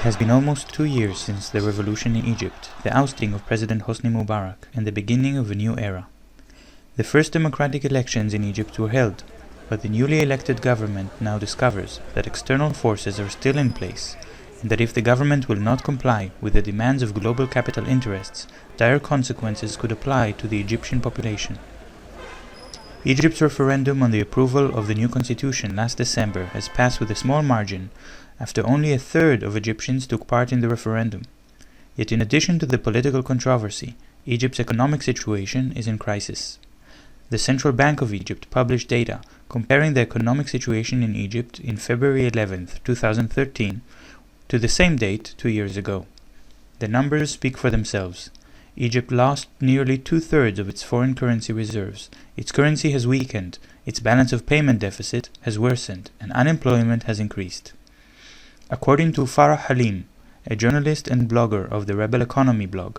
has been almost 2 years since the revolution in Egypt, the ousting of President Hosni Mubarak, and the beginning of a new era. The first democratic elections in Egypt were held, but the newly elected government now discovers that external forces are still in place, and that if the government will not comply with the demands of global capital interests, dire consequences could apply to the Egyptian population. Egypt's referendum on the approval of the new constitution last December has passed with a small margin, after only a third of Egyptians took part in the referendum. Yet in addition to the political controversy, Egypt's economic situation is in crisis. The Central Bank of Egypt published data comparing the economic situation in Egypt in February 11, 2013, to the same date 2 years ago. The numbers speak for themselves. Egypt lost nearly 2/3 of its foreign currency reserves, its currency has weakened, its balance of payment deficit has worsened, and unemployment has increased. According to Farah Halim, a journalist and blogger of the Rebel Economy blog,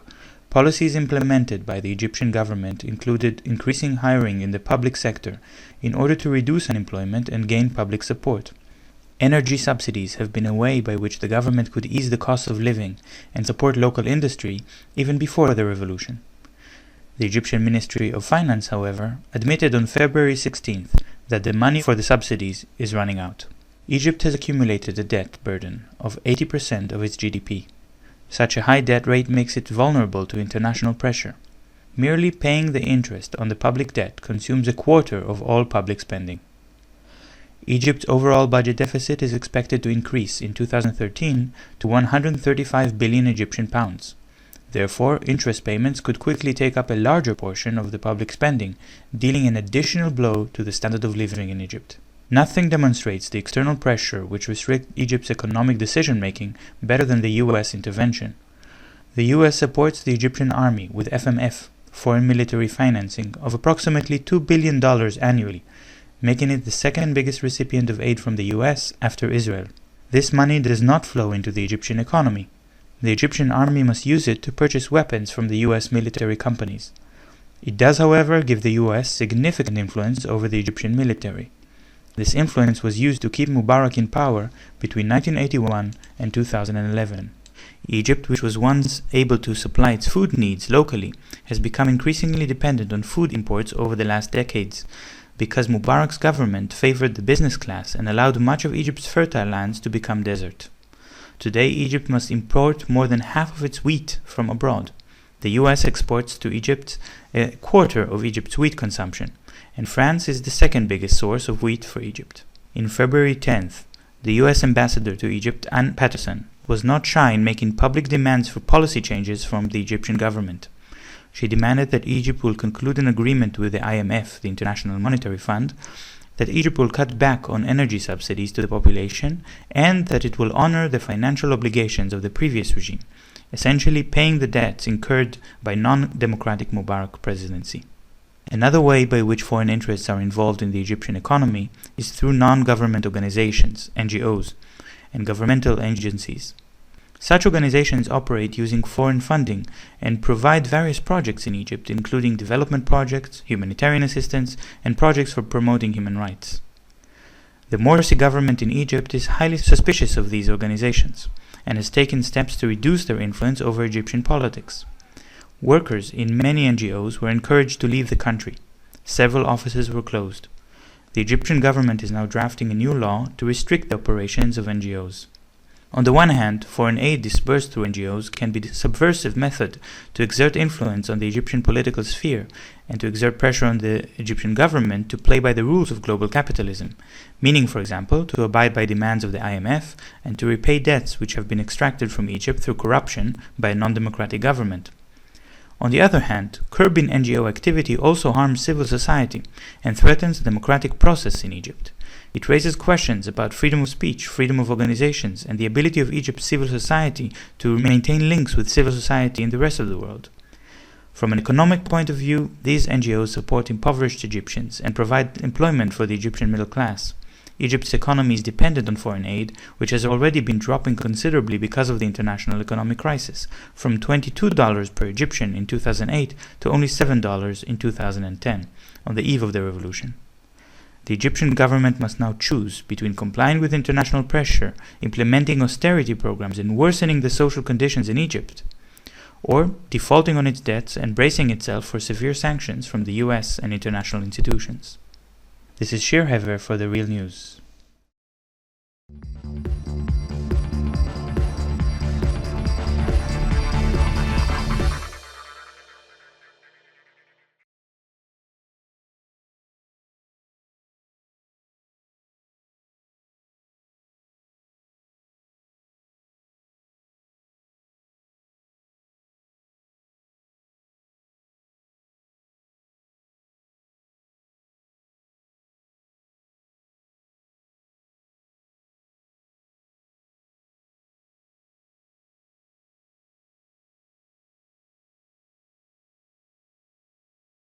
policies implemented by the Egyptian government included increasing hiring in the public sector in order to reduce unemployment and gain public support. Energy subsidies have been a way by which the government could ease the cost of living and support local industry even before the revolution. The Egyptian Ministry of Finance, however, admitted on February 16th that the money for the subsidies is running out. Egypt has accumulated a debt burden of 80% of its GDP. Such a high debt rate makes it vulnerable to international pressure. Merely paying the interest on the public debt consumes a quarter of all public spending. Egypt's overall budget deficit is expected to increase in 2013 to 135 billion Egyptian pounds. Therefore, interest payments could quickly take up a larger portion of the public spending, dealing an additional blow to the standard of living in Egypt. Nothing demonstrates the external pressure which restricts Egypt's economic decision-making better than the US intervention. The US supports the Egyptian army with FMF, foreign military financing, of approximately $2 billion annually, making it the second biggest recipient of aid from the US after Israel. This money does not flow into the Egyptian economy. The Egyptian army must use it to purchase weapons from the US military companies. It does, however, give the US significant influence over the Egyptian military. This influence was used to keep Mubarak in power between 1981 and 2011. Egypt, which was once able to supply its food needs locally, has become increasingly dependent on food imports over the last decades, because Mubarak's government favored the business class and allowed much of Egypt's fertile lands to become desert. Today, Egypt must import more than half of its wheat from abroad. The US exports to Egypt a quarter of Egypt's wheat consumption, and France is the second biggest source of wheat for Egypt. In February 10th, the US ambassador to Egypt, Ann Patterson, was not shy in making public demands for policy changes from the Egyptian government. She demanded that Egypt will conclude an agreement with the IMF, the International Monetary Fund, that Egypt will cut back on energy subsidies to the population, and that it will honor the financial obligations of the previous regime, essentially paying the debts incurred by non-democratic Mubarak presidency. Another way by which foreign interests are involved in the Egyptian economy is through non-government organizations, NGOs, and governmental agencies. Such organizations operate using foreign funding and provide various projects in Egypt, including development projects, humanitarian assistance, and projects for promoting human rights. The Morsi government in Egypt is highly suspicious of these organizations and has taken steps to reduce their influence over Egyptian politics. Workers in many NGOs were encouraged to leave the country. Several offices were closed. The Egyptian government is now drafting a new law to restrict the operations of NGOs. On the one hand, foreign aid disbursed through NGOs can be a subversive method to exert influence on the Egyptian political sphere and to exert pressure on the Egyptian government to play by the rules of global capitalism, meaning, for example, to abide by demands of the IMF and to repay debts which have been extracted from Egypt through corruption by a non-democratic government. On the other hand, curbing NGO activity also harms civil society and threatens the democratic process in Egypt. It raises questions about freedom of speech, freedom of organizations, and the ability of Egypt's civil society to maintain links with civil society in the rest of the world. From an economic point of view, these NGOs support impoverished Egyptians and provide employment for the Egyptian middle class. Egypt's economy is dependent on foreign aid, which has already been dropping considerably because of the international economic crisis, from $22 per Egyptian in 2008 to only $7 in 2010, on the eve of the revolution. The Egyptian government must now choose between complying with international pressure, implementing austerity programs, and worsening the social conditions in Egypt, or defaulting on its debts and bracing itself for severe sanctions from the US and international institutions. This is Shir Hever for The Real News.